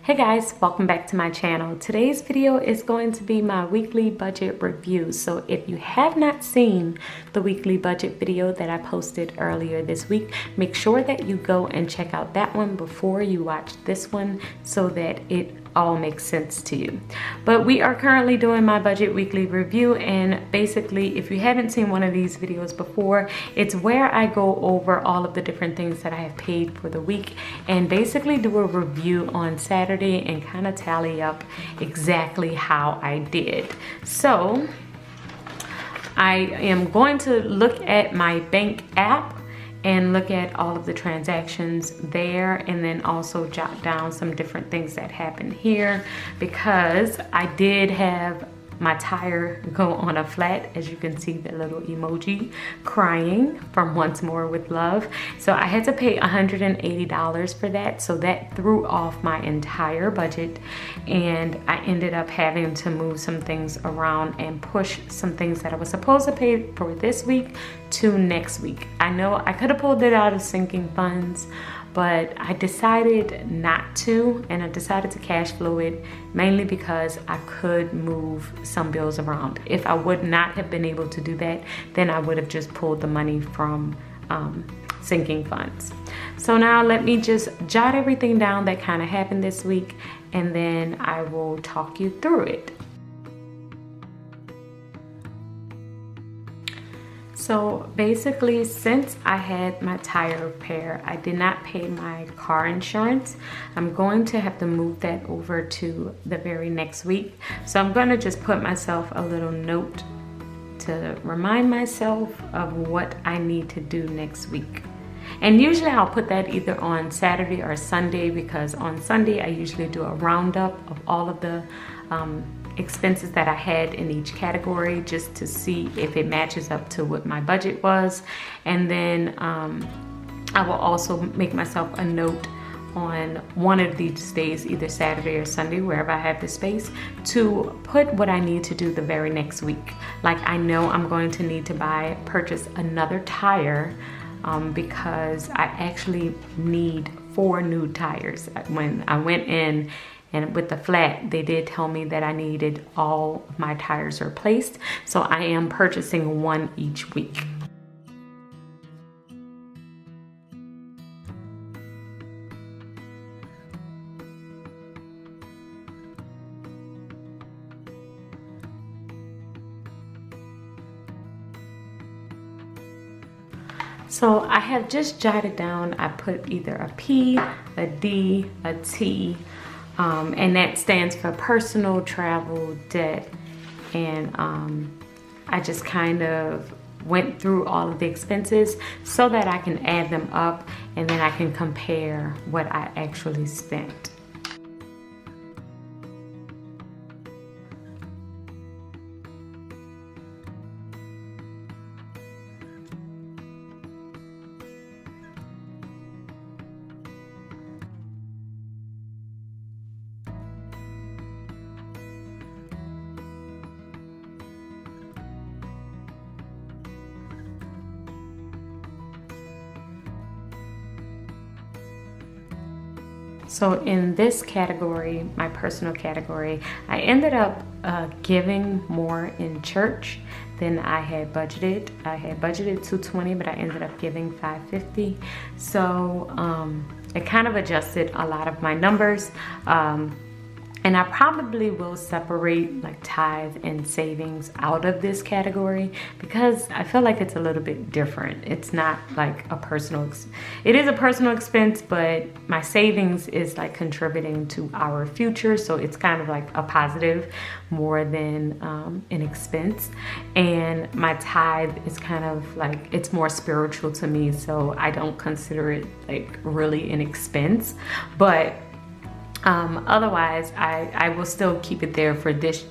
Hey guys, welcome back to my channel. Today's video is going to be my weekly budget review. So if you have not seen the weekly budget video that I posted earlier this week, make sure that you go and check out that one before you watch this one so that it all makes sense to you. But we are currently doing my budget weekly review, and basically if you haven't seen one of these videos before, it's where I go over all of the different things that I have paid for the week and basically do a review on Saturday and kind of tally up exactly how I did. So I am going to look at my bank app and look at all of the transactions there, and then also jot down some different things that happened here, because I did have my tire go on a flat. As you can see, the little emoji crying from Once More with Love. So I had to pay $180 for that. So that threw off my entire budget, and I ended up having to move some things around and push some things that I was supposed to pay for this week to next week. I know I could have pulled it out of sinking funds, but I decided not to, and I decided to cash flow it mainly because I could move some bills around. If I would not have been able to do that, then I would have just pulled the money from sinking funds. So now let me just jot everything down that kind of happened this week, and then I will talk you through it. So basically, since I had my tire repair, I did not pay my car insurance. I'm going to have to move that over to the very next week. So I'm going to just put myself a little note to remind myself of what I need to do next week. And usually I'll put that either on Saturday or Sunday, because on Sunday I usually do a roundup of all of the expenses that I had in each category, just to see if it matches up to what my budget was. And then I will also make myself a note on one of these days, either Saturday or Sunday, wherever I have the space, to put what I need to do the very next week. Like, I know I'm going to need to purchase another tire because I actually need 4 new tires. When I went in and with the flat, they did tell me that I needed all of my tires replaced. So I am purchasing 1 each week. So I have just jotted down, I put either a P, a D, a T, and that stands for personal travel debt. And I just kind of went through all of the expenses so that I can add them up, and then I can compare what I actually spent. So in this category, my personal category, I ended up giving more in church than I had budgeted. I had budgeted $220, but I ended up giving $550. So it kind of adjusted a lot of my numbers. And I probably will separate like tithe and savings out of this category, because I feel like it's a little bit different. It's not like a personal, it is a personal expense, but my savings is like contributing to our future. So it's kind of like a positive more than an expense. And my tithe is kind of like, it's more spiritual to me. So I don't consider it like really an expense, but otherwise, I will still keep it there for this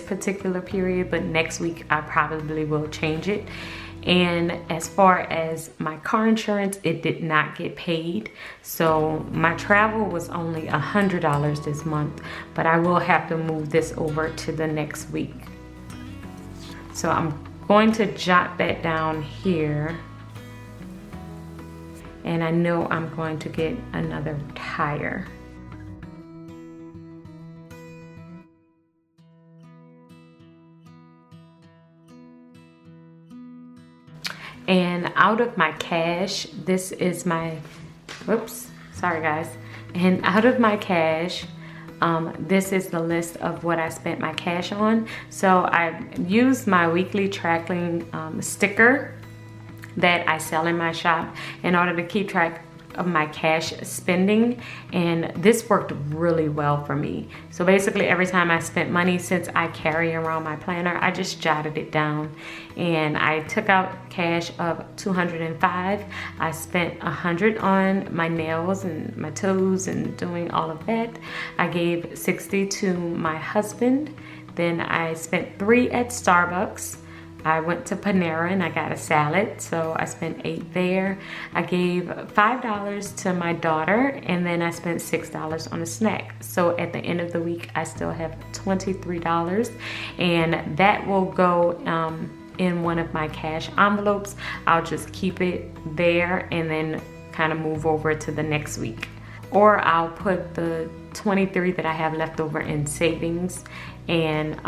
particular period, but next week I probably will change it. And as far as my car insurance, it did not get paid. So my travel was only $100 this month, but I will have to move this over to the next week. So I'm going to jot that down here. And I know I'm going to get another tire. And out of my cash, this is my, whoops, sorry guys. And out of my cash, this is the list of what I spent my cash on. So I used my weekly tracking sticker that I sell in my shop in order to keep track of my cash spending, and this worked really well for me. So basically every time I spent money, since I carry around my planner, I just jotted it down, and I took out cash of $205. I spent $100 on my nails and my toes and doing all of that. I gave $60 to my husband. Then I spent $3 at Starbucks. I went to Panera and I got a salad, so I spent $8 there. I gave $5 to my daughter, and then I spent $6 on a snack. So at the end of the week, I still have $23, and that will go in one of my cash envelopes. I'll just keep it there and then kind of move over to the next week. Or I'll put the 23 that I have left over in savings and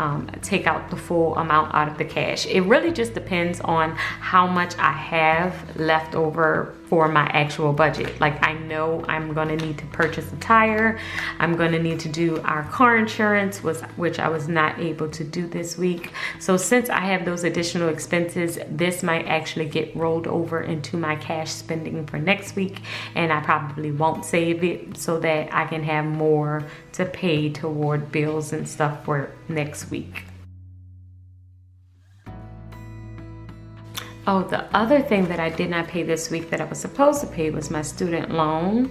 take out the full amount out of the cash. It really just depends on how much I have left over for my actual budget. Like, I know I'm gonna need to purchase a tire. I'm gonna need to do our car insurance, which I was not able to do this week. So since I have those additional expenses, this might actually get rolled over into my cash spending for next week, and I probably won't save it so that I can have more to pay toward bills and stuff for next week. Oh, the other thing that I did not pay this week that I was supposed to pay was my student loan.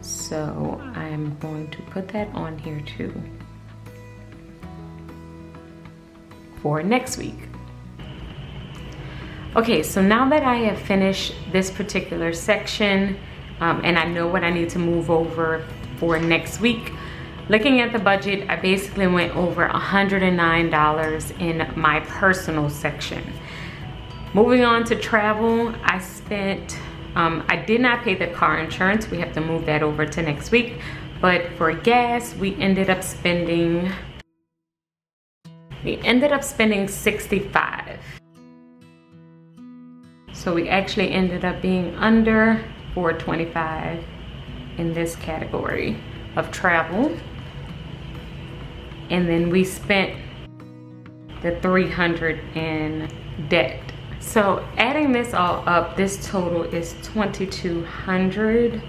So I'm going to put that on here too for next week. Okay, so now that I have finished this particular section, and I know what I need to move over for next week, looking at the budget, I basically went over $109 in my personal section. Moving on to travel, I spent, I did not pay the car insurance. We have to move that over to next week. But for gas, we ended up spending $65. So we actually ended up being under $425 in this category of travel. And then we spent the $300 in debt. So adding this all up, this total is $2,200.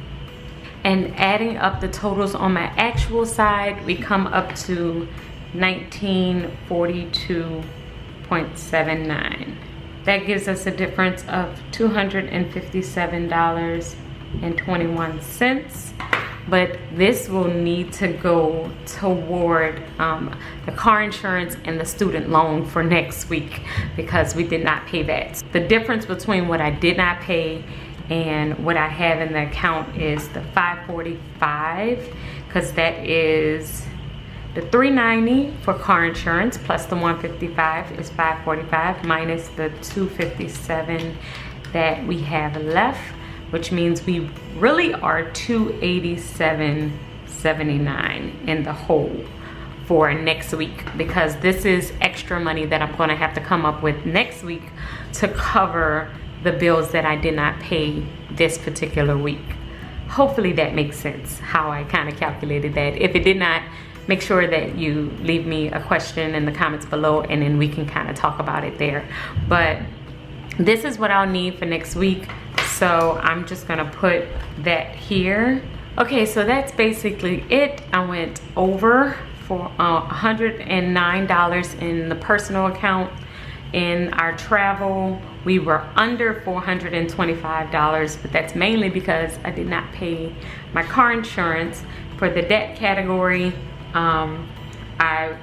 And adding up the totals on my actual side, we come up to $1,942.79. That gives us a difference of $257.21. But this will need to go toward the car insurance and the student loan for next week, because we did not pay that. The difference between what I did not pay and what I have in the account is the $545, because that is the $390 for car insurance plus the $155 is $545 minus the $257 that we have left, which means we really are $287.79 in the hole for next week, because this is extra money that I'm going to have to come up with next week to cover the bills that I did not pay this particular week. Hopefully that makes sense how I kind of calculated that. If it did not, make sure that you leave me a question in the comments below, and then we can kind of talk about it there. But this is what I'll need for next week. So I'm just gonna put that here. Okay, so that's basically it. I went over for $109 in the personal account. In our travel, we were under $425, but that's mainly because I did not pay my car insurance. For the debt category, I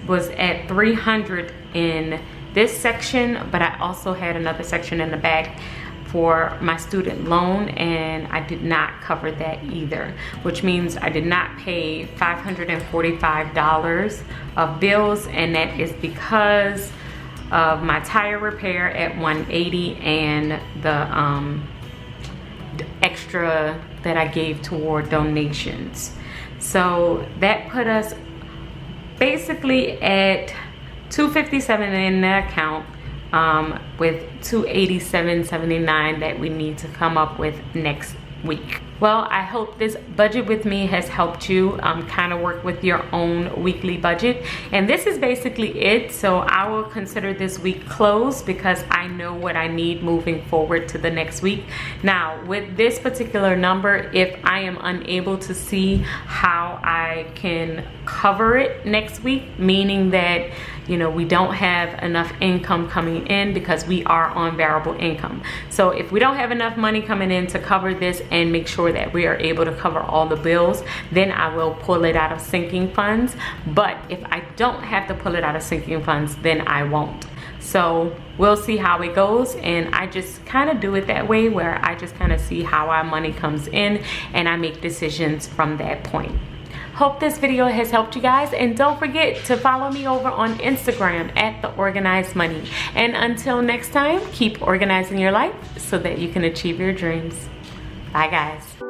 was at $300 in this section, but I also had another section in the back for my student loan, and I did not cover that either, which means I did not pay $545 of bills, and that is because of my tire repair at $180 and the extra that I gave toward donations. So that put us basically at $257 in the account, with $287.79 that we need to come up with next week. Well, I hope this budget with me has helped you kind of work with your own weekly budget. And this is basically it. So I will consider this week closed because I know what I need moving forward to the next week. Now, with this particular number, if I am unable to see how I can cover it next week, meaning that, you know, we don't have enough income coming in because we are on variable income. So if we don't have enough money coming in to cover this and make sure that we are able to cover all the bills, then I will pull it out of sinking funds. But if I don't have to pull it out of sinking funds, then I won't. So we'll see how it goes, and I just kind of do it that way where I just kind of see how our money comes in and I make decisions from that point. Hope this video has helped you guys, and don't forget to follow me over on Instagram at The Organized Money. And until next time, keep organizing your life so that you can achieve your dreams. Bye guys.